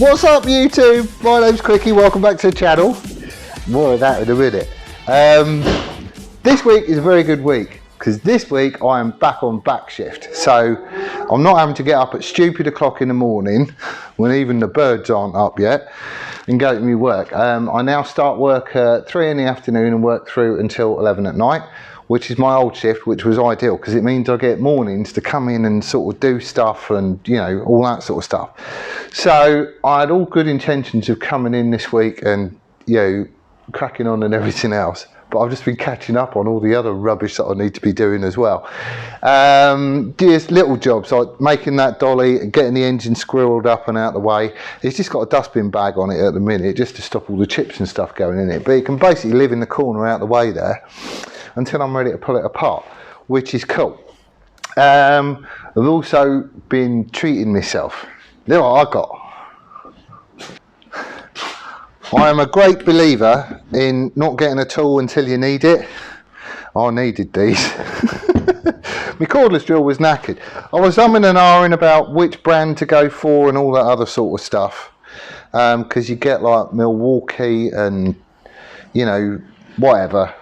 What's up YouTube? My name's Quickie, welcome back to the channel. More of that in a minute. This week is a very good week because this week I am back on back shift. So I'm not having to get up at stupid o'clock in the morning when even the birds aren't up yet and go to my work. I now start work at 3 in the afternoon and work through until 11 at night, which is my old shift, which was ideal because it means I get mornings to come in and sort of do stuff and, you know, all that sort of stuff. So I had all good intentions of coming in this week and, you know, cracking on and everything else, but I've just been catching up on all the other rubbish that I need to be doing as well. Just little jobs like making that dolly and getting the engine squirreled up and out the way. It's just got a dustbin bag on it at the minute just to stop all the chips and stuff going in it, but it can basically live in the corner out the way there until I'm ready to pull it apart, which is cool. I've also been treating myself. Look what I got. I am a great believer in not getting a tool until you need it. I needed these. My cordless drill was knackered. I was umming and ahhing about which brand to go for and all that other sort of stuff. Because you get like Milwaukee and, you know, whatever.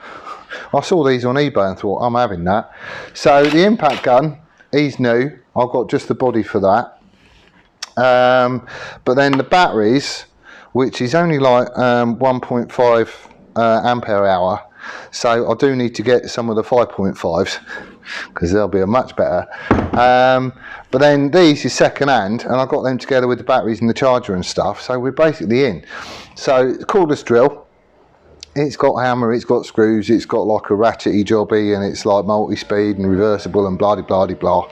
I saw these on eBay and thought, I'm having that. So the impact gun, he's new. I've got just the body for that. But then the batteries, which is only like 1.5 ampere hour. So I do need to get some of the 5.5s because they'll be a much better. But then these is second hand and I got them together with the batteries and the charger and stuff. So we're basically in. So the cordless drill. It's got hammer, it's got screws, it's got like a ratchety jobby and it's like multi-speed and reversible and blah blah blah blah.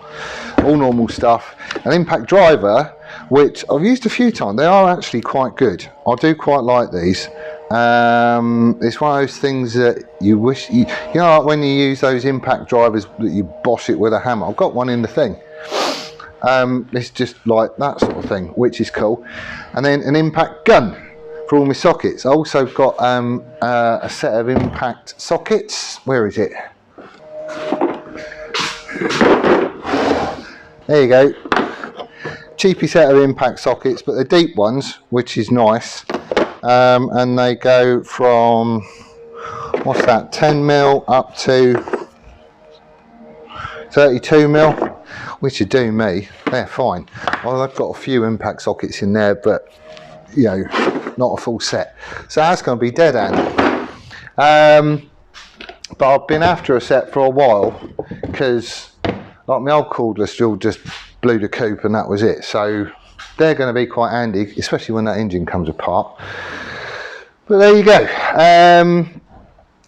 All normal stuff. An impact driver, which I've used a few times, they are actually quite good. I do quite like these. It's one of those things that you wish, you know, like when you use those impact drivers that you bosh it with a hammer. I've got one in the thing. It's just like that sort of thing, which is cool. And then an impact gun for all my sockets. I also got a set of impact sockets. Where is it? There you go. Cheapy set of impact sockets, but they're deep ones, which is nice. And they go from, what's that, 10mm up to 32mm, which would do me. They're fine. Well, I've got a few impact sockets in there, but you know, not a full set, so that's going to be dead end. But I've been after a set for a while because like my old cordless drill just blew the coop and that was it, so they're going to be quite handy, especially when that engine comes apart. But there you go.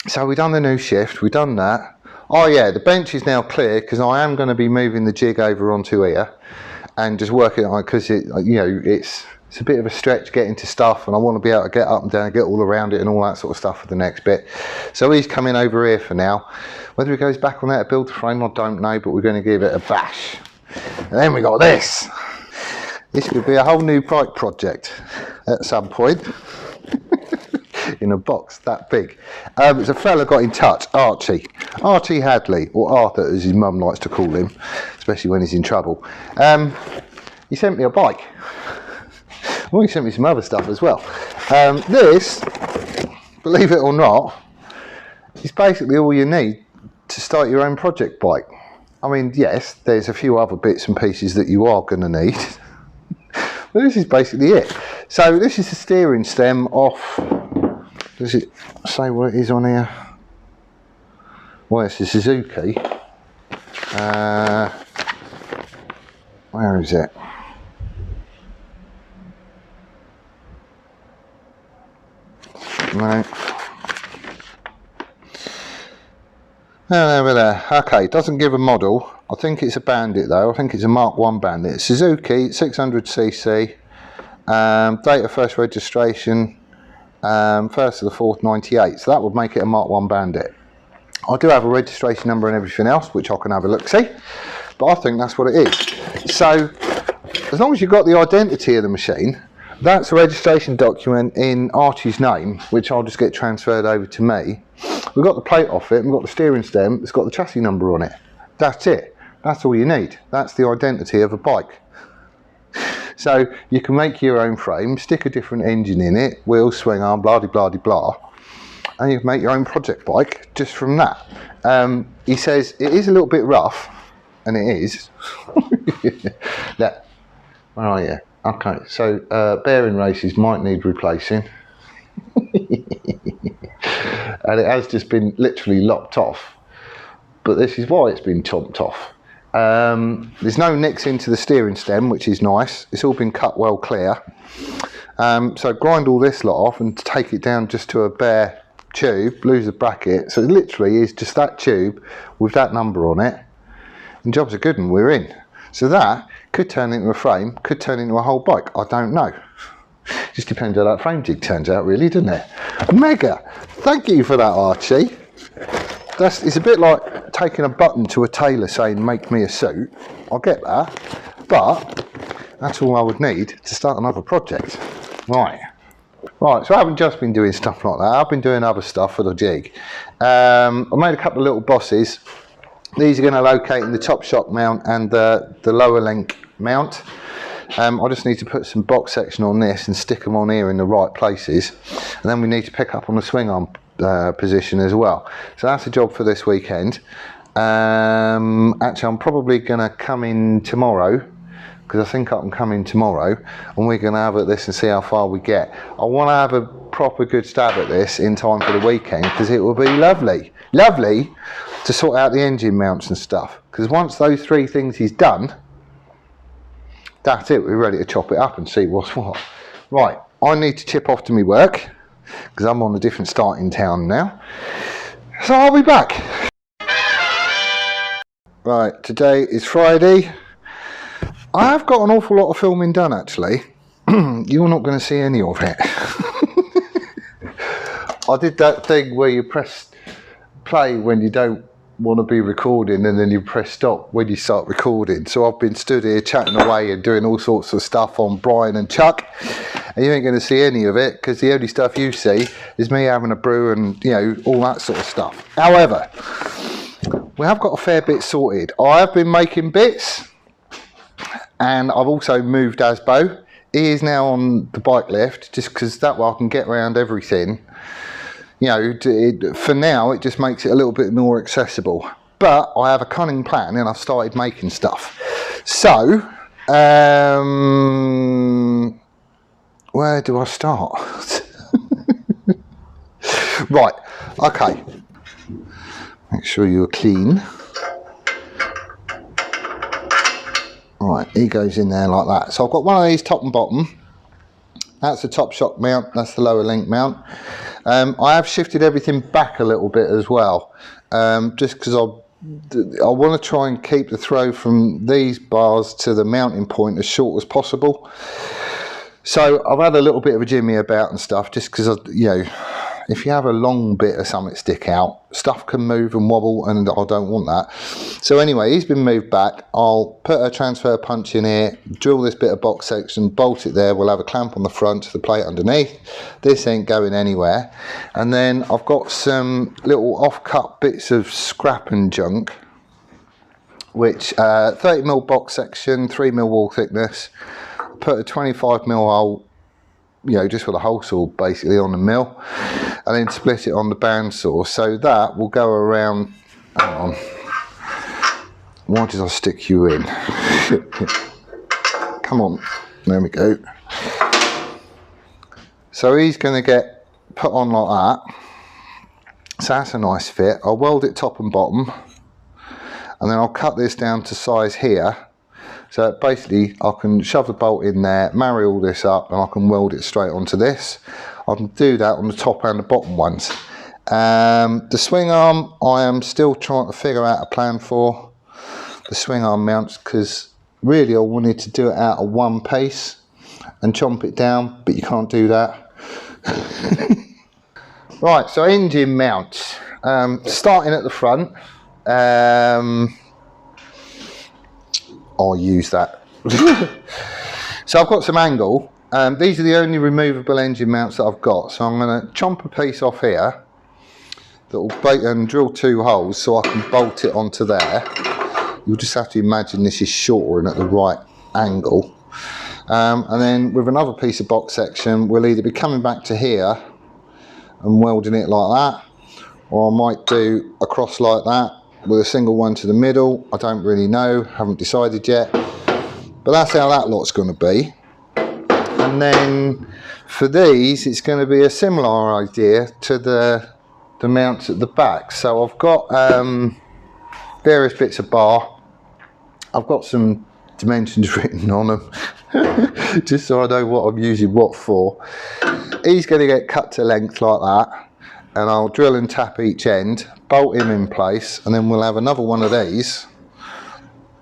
So we've done the new shift, we've done that. Oh yeah, the bench is now clear because I am going to be moving the jig over onto here and just working on it because it, you know, it's a bit of a stretch getting to stuff and I want to be able to get up and down and get all around it and all that sort of stuff for the next bit. So he's coming over here for now. Whether he goes back on there to build the frame, I don't know, but we're going to give it a bash. And then we got this. This could be a whole new bike project at some point. In a box that big. It's a fella got in touch, Archie Hadley, or Arthur as his mum likes to call him, especially when he's in trouble. He sent me a bike. Well, he sent me some other stuff as well. This, believe it or not, is basically all you need to start your own project bike. I mean, yes, there's a few other bits and pieces that you are going to need, but this is basically it. So this is the steering stem off. Does it say what it is on here? Well, it's a Suzuki. Where is it? No. Over there. Okay, it doesn't give a model. I think it's a Bandit though. I think it's a Mark 1 Bandit. Suzuki, 600cc. Date of first registration, 1st of the 4th, 98. So that would make it a Mark 1 Bandit. I do have a registration number and everything else, which I can have a look see. But I think that's what it is. So, as long as you've got the identity of the machine, that's a registration document in Archie's name, which I'll just get transferred over to me. We've got the plate off it, we've got the steering stem, it's got the chassis number on it. That's it. That's all you need. That's the identity of a bike. So you can make your own frame, stick a different engine in it, wheels, swing arm, blah de blah de blah, and you can make your own project bike just from that. He says it is a little bit rough, and it is. Look, where are you? Okay, so bearing races might need replacing. And it has just been literally lopped off, but this is why it's been chopped off. There's no nicks into the steering stem, which is nice. It's all been cut well clear. So grind all this lot off and take it down just to a bare tube, lose the bracket. So it literally is just that tube with that number on it, and job's a good one, we're in. So that could turn into a frame, could turn into a whole bike, I don't know. Just depends how that frame jig turns out, really, doesn't it? Mega! Thank you for that, Archie. It's a bit like taking a button to a tailor saying, make me a suit. I get that, but that's all I would need to start another project. Right, so I haven't just been doing stuff like that, I've been doing other stuff for the jig. I made a couple of little bosses. These are going to locate in the top shock mount and the lower link mount. I just need to put some box section on this and stick them on here in the right places, and then we need to pick up on the swing arm position as well. So that's a job for this weekend. Actually, I'm probably going to come in tomorrow, because I think I can come in tomorrow, and we're going to have at this and see how far we get. I want to have a proper good stab at this in time for the weekend, because it will be lovely to sort out the engine mounts and stuff, because once those three things is done, that's it, we're ready to chop it up and see what's what. Right, I need to chip off to my work, because I'm on a different start in town now. So I'll be back. Right, today is Friday. I have got an awful lot of filming done, actually. You're not going to see any of it. I did that thing where you press play when you don't want to be recording, and then you press stop when you start recording. So I've been stood here chatting away and doing all sorts of stuff on Brian and Chuck, and you ain't going to see any of it, because the only stuff you see is me having a brew and, you know, all that sort of stuff. However, we have got a fair bit sorted. I have been making bits, and I've also moved ASBO. He is now on the bike lift, just because that way I can get around everything. You know, for now, it just makes it a little bit more accessible. But I have a cunning plan, and I've started making stuff. So, where do I start? Right, okay. Make sure you're clean. Right, he goes in there like that. So I've got one of these top and bottom. That's the top shock mount, that's the lower link mount. I have shifted everything back a little bit as well, just because I want to try and keep the throw from these bars to the mounting point as short as possible. So I've had a little bit of a jimmy about and stuff, just because, you know, if you have a long bit of something stick out, stuff can move and wobble, and I don't want that. So anyway, he's been moved back. I'll put a transfer punch in here, drill this bit of box section, bolt it there. We'll have a clamp on the front to the plate underneath. This ain't going anywhere. And then I've got some little off-cut bits of scrap and junk, which 30mm box section, 3mm wall thickness. Put a 25mm hole, you know, just with a hole saw basically on the mill, and then split it on the bandsaw. So that will go around. Hang on. Why did I stick you in? Come on. There we go. So he's going to get put on like that. So that's a nice fit. I'll weld it top and bottom, and then I'll cut this down to size here. So basically I can shove the bolt in there, marry all this up, and I can weld it straight onto this. I can do that on the top and the bottom ones. The swing arm, I am still trying to figure out a plan for the swing arm mounts, because really I wanted to do it out of one piece and chomp it down, but you can't do that. Right, so engine mounts. Starting at the front. I'll use that. So I've got some angle. These are the only removable engine mounts that I've got. So I'm going to chomp a piece off here that will and drill 2 holes so I can bolt it onto there. You'll just have to imagine this is shorter and at the right angle. And then with another piece of box section, we'll either be coming back to here and welding it like that, or I might do a cross like that with a single one to the middle. I don't really know, haven't decided yet, but that's how that lot's going to be. And then for these, it's going to be a similar idea to the mounts at the back. So I've got various bits of bar. I've got some dimensions written on them just so I know what I'm using what for. He's going to get cut to length like that, and I'll drill and tap each end, bolt him in place, and then we'll have another one of these,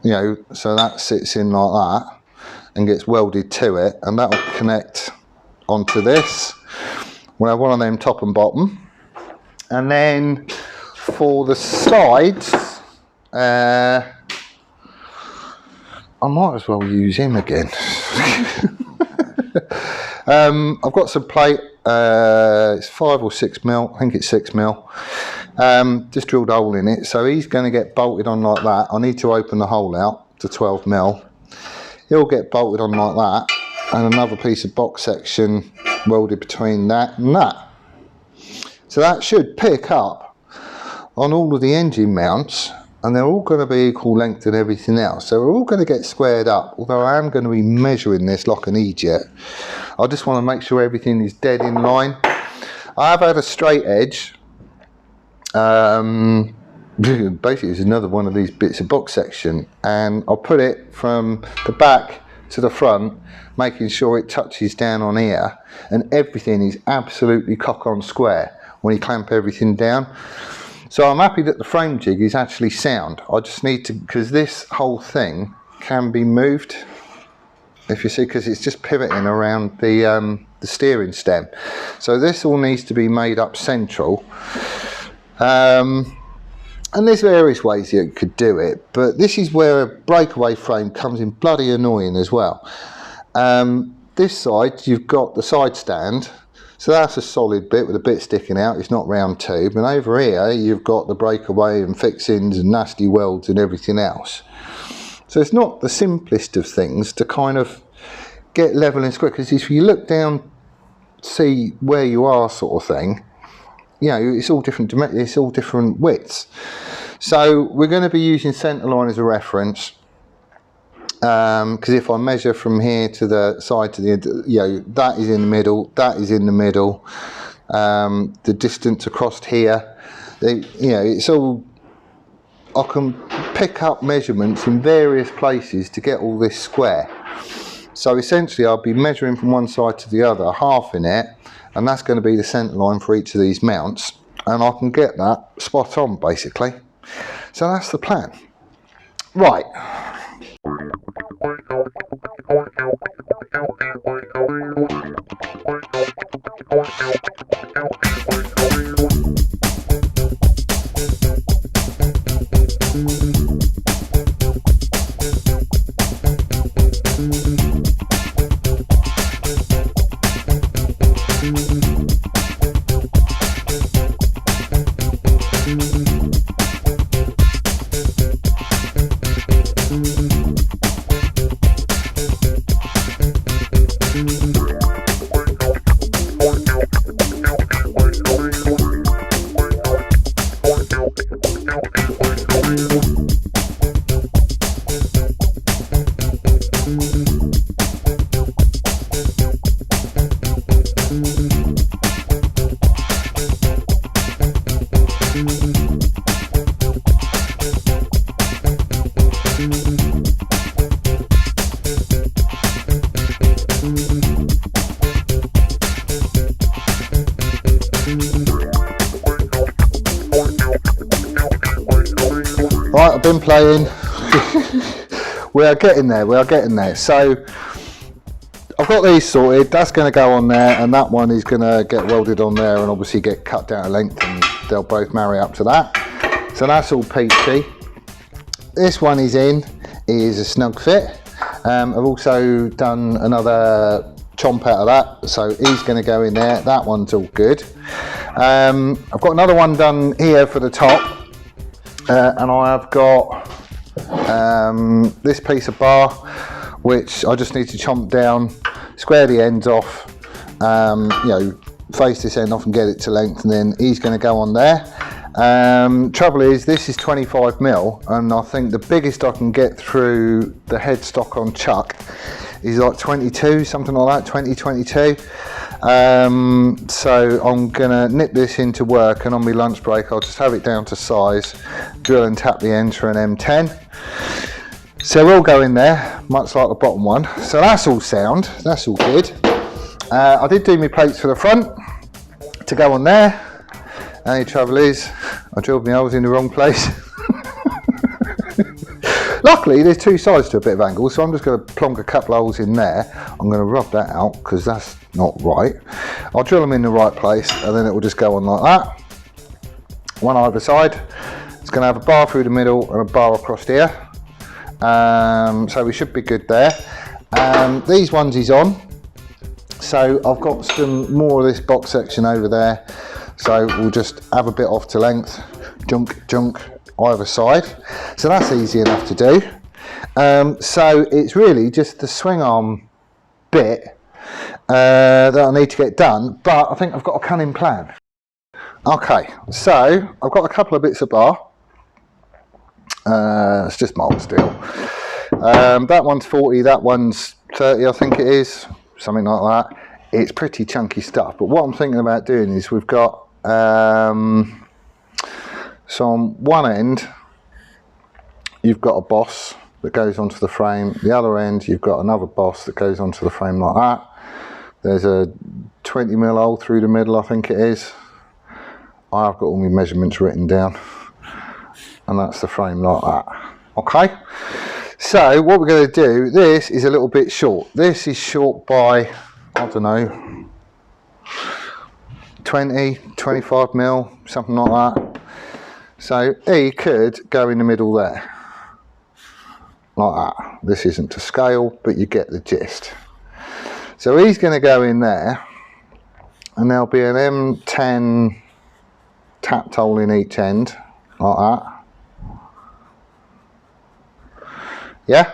you know, so that sits in like that and gets welded to it, and that will connect onto this. We'll have one of them top and bottom, and then for the sides, I might as well use him again. I've got some plate, it's 5 or 6 mil, I think it's 6 mil, just drilled a hole in it, so he's going to get bolted on like that. I need to open the hole out to 12 mil. He'll get bolted on like that, and another piece of box section welded between that and that. So that should pick up on all of the engine mounts, and they're all going to be equal length and everything else. So we're all going to get squared up, although I am going to be measuring this like an idiot. I just want to make sure everything is dead in line. I have had a straight edge. Basically it's another one of these bits of box section, and I'll put it from the back to the front, making sure it touches down on here, and everything is absolutely cock on square when you clamp everything down. So I'm happy that the frame jig is actually sound. I just need to, because this whole thing can be moved, if you see, because it's just pivoting around the steering stem. So this all needs to be made up central. And there's various ways you could do it, but this is where a breakaway frame comes in bloody annoying as well. This side, you've got the side stand, so that's a solid bit with a bit sticking out, it's not round tube, and over here you've got the breakaway and fixings and nasty welds and everything else. So it's not the simplest of things to kind of get level and square, because if you look down, see where you are sort of thing, you know, it's all different, it's all different widths. So we're going to be using centre line as a reference, because if I measure from here to the side to the end, you know, that is in the middle, that is in the middle, the distance across here, you know, it's all, I can pick up measurements in various places to get all this square. So essentially I'll be measuring from one side to the other, half in it, and that's going to be the centre line for each of these mounts, and I can get that spot on basically. So that's the plan. Right. Right, I've been playing. We are getting there. So I've got these sorted, that's going to go on there, and that one is going to get welded on there and obviously get cut down to length, and they'll both marry up to that. So that's all peachy. This one is a snug fit. I've also done another chomp out of that, so he's going to go in there. That one's all good. I've got another one done here for the top. And I have got this piece of bar which I just need to chomp down, square the ends off, you know, face this end off and get it to length, and then he's going to go on there. Trouble is, this is 25mm, and I think the biggest I can get through the headstock on Chuck is like 22, something like that, 22. So I'm gonna nip this into work, and on my lunch break I'll just have it down to size, drill and tap the end for an M10. So we'll go in there, much like the bottom one. So that's all sound, that's all good. I did do my plates for the front to go on there. Only trouble is, I drilled my holes in the wrong place. Luckily, there's two sides to a bit of angle, so I'm just going to plonk a couple of holes in there. I'm going to rub that out because that's not right. I'll drill them in the right place, and then it will just go on like that. One either side. It's going to have a bar through the middle and a bar across here. So we should be good there. These ones is on. So I've got some more of this box section over there. So we'll just have a bit off to length, junk either side. So that's easy enough to do. So it's really just the swing arm bit that I need to get done, but I think I've got a cunning plan. Okay, so I've got a couple of bits of bar. It's just mild steel. That one's 40, that one's 30, I think it is, something like that. It's pretty chunky stuff, but what I'm thinking about doing is we've got so on one end you've got a boss that goes onto the frame, the other end you've got another boss that goes onto the frame like that. There's a 20mm hole through the middle, I think it is. I've got all my measurements written down, and that's the frame like that. Okay, so what we're going to do, this is a little bit short. This is short by, I don't know, 20, 25mm, something like that. So he could go in the middle there, like that. This isn't to scale, but you get the gist. So he's going to go in there, and there'll be an M10 tapped hole in each end, like that. Yeah?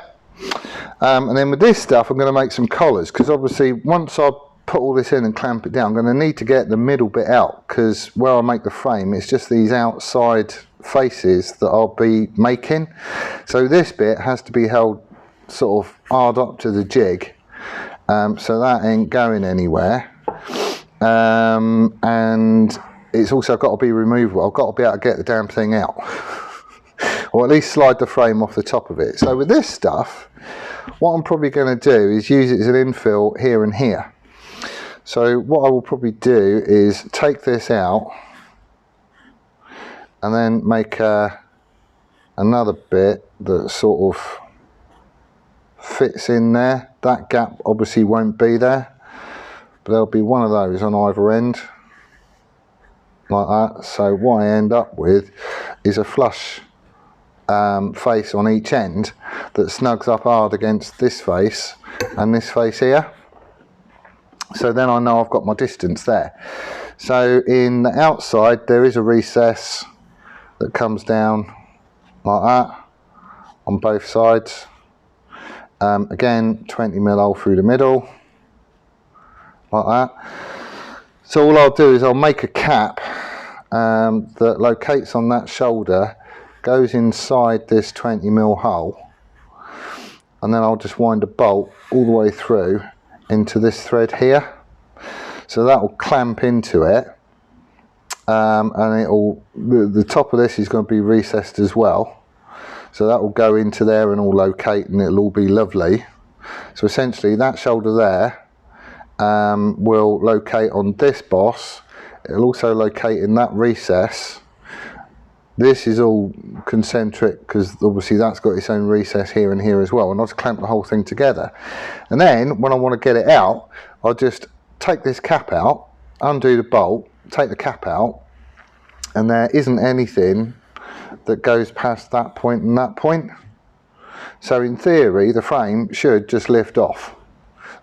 And then with this stuff, I'm going to make some collars, because obviously once I put all this in and clamp it down, I'm going to need to get the middle bit out, because where I make the frame, it's just these outside faces that I'll be making. So this bit has to be held sort of hard up to the jig, so that ain't going anywhere. And it's also got to be removable. I've got to be able to get the damn thing out, or at least slide the frame off the top of it. So with this stuff, what I'm probably going to do is use it as an infill here and here. So what I will probably do is take this out and then make another bit that sort of fits in there. That gap obviously won't be there, but there'll be one of those on either end, like that. So what I end up with is a flush face on each end that snugs up hard against this face and this face here. So then I know I've got my distance there. So in the outside there is a recess that comes down like that on both sides. Again, 20mm hole through the middle, like that. So all I'll do is I'll make a cap that locates on that shoulder, goes inside this 20mm hole, and then I'll just wind a bolt all the way through into this thread here. So that will clamp into it, and it'll, the top of this is going to be recessed as well, so that will go into there and all locate, and it'll all be lovely. So essentially that shoulder there will locate on this boss. It'll also locate in that recess. This is all concentric because obviously that's got its own recess here and here as well, and I'll just clamp the whole thing together. And then when I want to get it out, I'll just take this cap out, undo the bolt, take the cap out, and there isn't anything that goes past that point and that point. So in theory the frame should just lift off.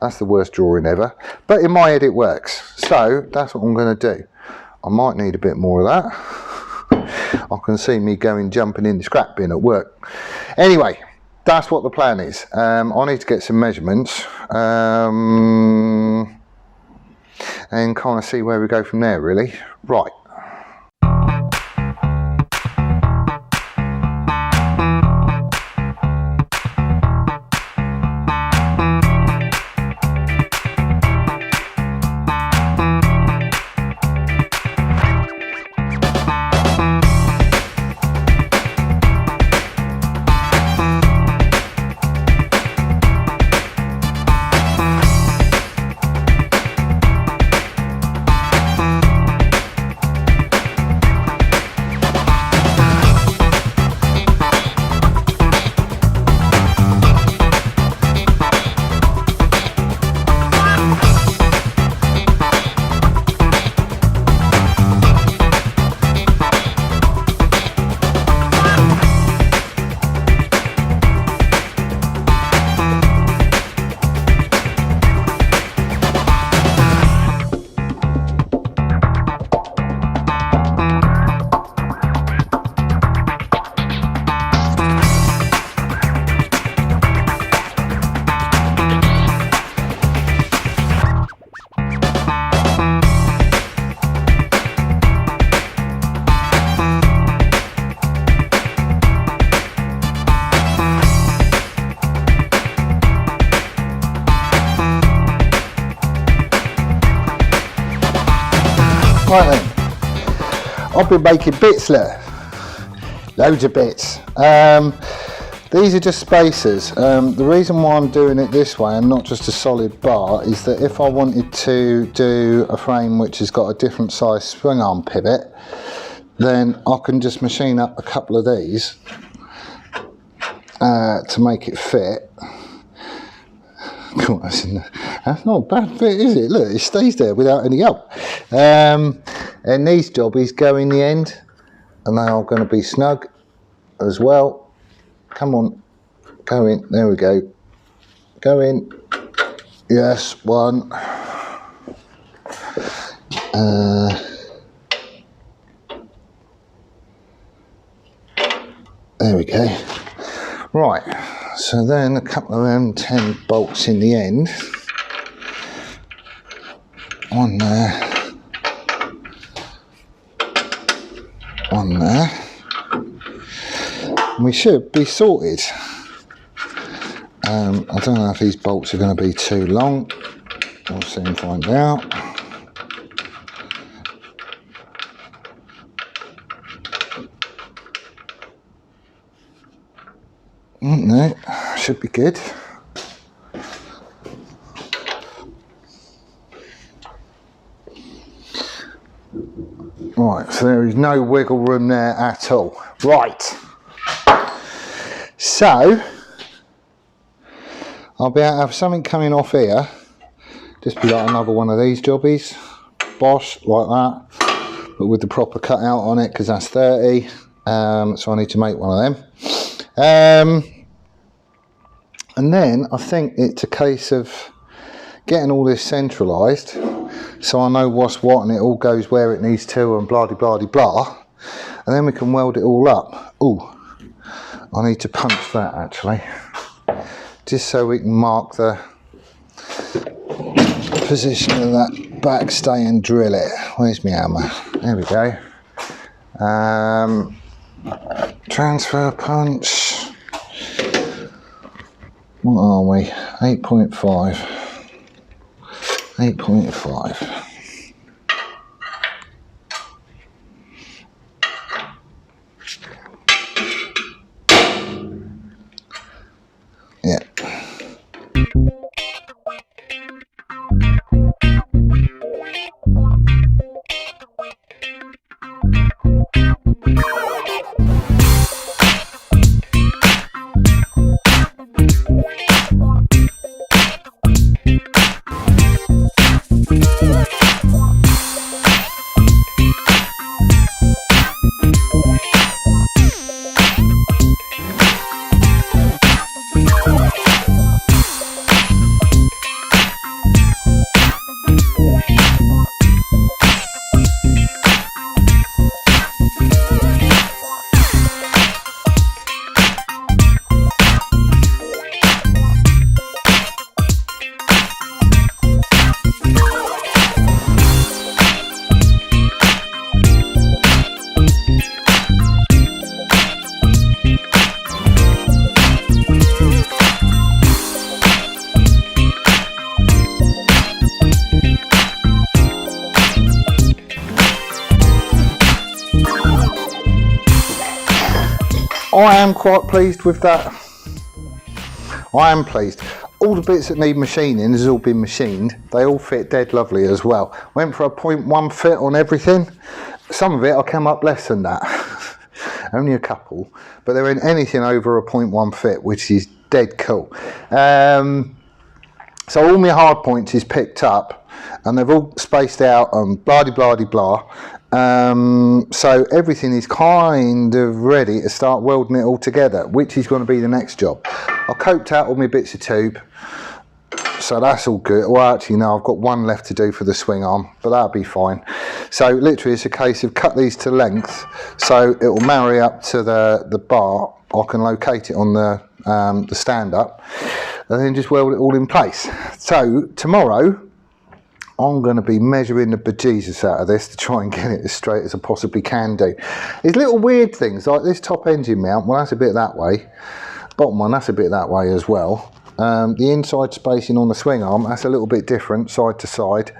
That's the worst drawing ever, but in my head it works. So that's what I'm going to do. I might need a bit more of that. I can see me jumping in the scrap bin at work. Anyway, that's what the plan is. I need to get some measurements and kind of see where we go from there, really. Right. Right then, I've been making bits there, loads of bits. These are just spacers. The reason why I'm doing it this way and not just a solid bar is that if I wanted to do a frame which has got a different size swing arm pivot, then I can just machine up a couple of these to make it fit. Cool, that's not a bad fit, is it? Look, it stays there without any help. And these jobbies go in the end, and they are going to be snug as well. Come on, go in. There we go. Go in. Yes, one. There we go. Right. So then a couple of them 10 bolts in the end. One there. One there. And we should be sorted. I don't know if these bolts are going to be too long. We'll soon find out. No, should be good. Right, so there is no wiggle room there at all. Right, so I'll be able to have something coming off here, just be like another one of these jobbies, bosh, like that, but with the proper cutout on it, because that's 30, so I need to make one of them. And then I think it's a case of getting all this centralised, so I know what's what and it all goes where it needs to and blah de blah de blah, and then we can weld it all up. Oh, I need to punch that actually, just so we can mark the position of that backstay and drill it. Where's my hammer? There we go. Transfer punch. What are we? 8.5. 8.5. Yeah. I am quite pleased with that. I am pleased. All the bits that need machining has all been machined. They all fit dead lovely as well. Went for a 0.1 fit on everything. Some of it I came up less than that. Only a couple, but there ain't anything over a 0.1 fit, which is dead cool. So all my hard points is picked up, and they've all spaced out and blah blah blah. So everything is kind of ready to start welding it all together, which is going to be the next job. I coped out all my bits of tube, so that's all good. Well, actually no, I've got one left to do for the swing arm, but that'll be fine. So literally it's a case of cut these to length so it will marry up to the bar. I can locate it on the stand up and then just weld it all in place. So tomorrow I'm going to be measuring the bejesus out of this to try and get it as straight as I possibly can do. There's little weird things like this top engine mount, well that's a bit that way. Bottom one, that's a bit that way as well. The inside spacing on the swing arm, that's a little bit different side to side.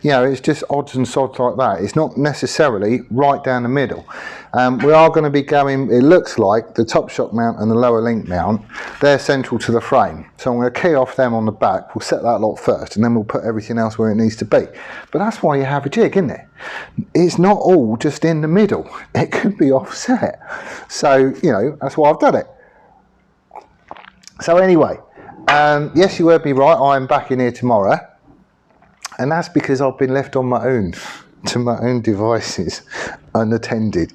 You know, it's just odds and sods like that. It's not necessarily right down the middle. We are going to be going, it looks like the top shock mount and the lower link mount, they're central to the frame. So I'm going to key off them on the back. We'll set that lot first and then we'll put everything else where it needs to be. But that's why you have a jig, isn't it? It's not all just in the middle. It could be offset. So, you know, that's why I've done it. So anyway, yes, you heard me right, I'm back in here tomorrow, and that's because I've been left on my own, to my own devices, unattended.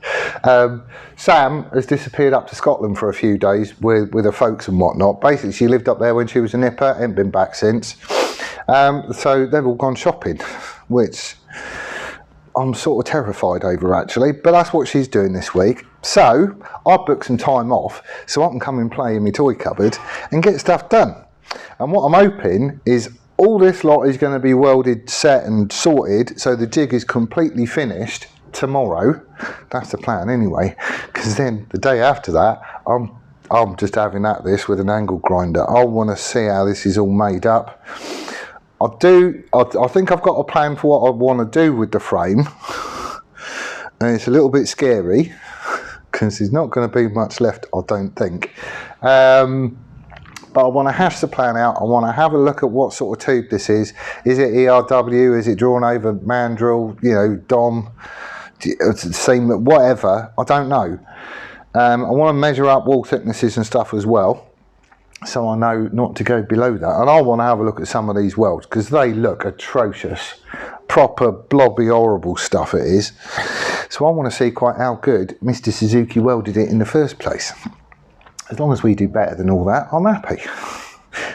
Sam has disappeared up to Scotland for a few days with her folks and whatnot. Basically, she lived up there when she was a nipper, ain't been back since. So they've all gone shopping, which I'm sort of terrified over actually, but that's what she's doing this week. So I booked some time off so I can come and play in my toy cupboard and get stuff done. And what I'm hoping is all this lot is going to be welded, set and sorted so the jig is completely finished tomorrow. That's the plan anyway, because then the day after that I'm just having at this with an angle grinder. I want to see how this is all made up. I think I've got a plan for what I want to do with the frame, and it's a little bit scary because there's not going to be much left, I don't think. But I want to hash the plan out. I want to have a look at what sort of tube this is. Is it ERW? Is it drawn over mandrel? You know, Dom, seam, whatever. I don't know. I want to measure up wall thicknesses and stuff as well, so I know not to go below that. And I want to have a look at some of these welds because they look atrocious. Proper blobby horrible stuff it is. So I want to see quite how good Mr. Suzuki welded it in the first place. As long as we do better than all that, I'm happy.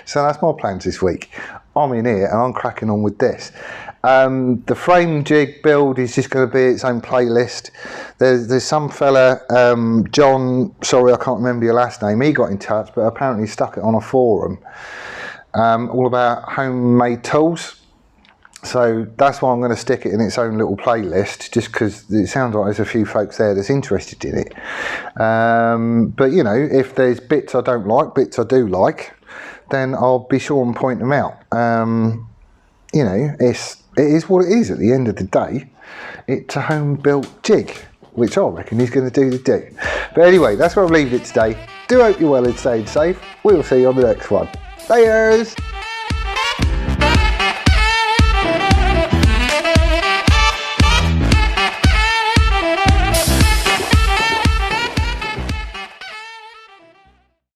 So that's my plans this week. I'm in here and I'm cracking on with this. The frame jig build is just going to be its own playlist. There's some fella, John, sorry I can't remember your last name, he got in touch but apparently stuck it on a forum all about homemade tools. So that's why I'm going to stick it in its own little playlist, just because it sounds like there's a few folks there that's interested in it. But you know, if there's bits I don't like, bits I do like, then I'll be sure and point them out. You know, it is what it is at the end of the day. It's a home built jig, which I reckon he's going to do the do. But anyway, that's where I'll leave it today. Do hope you're well and staying safe. We'll see you on the next one. Layers!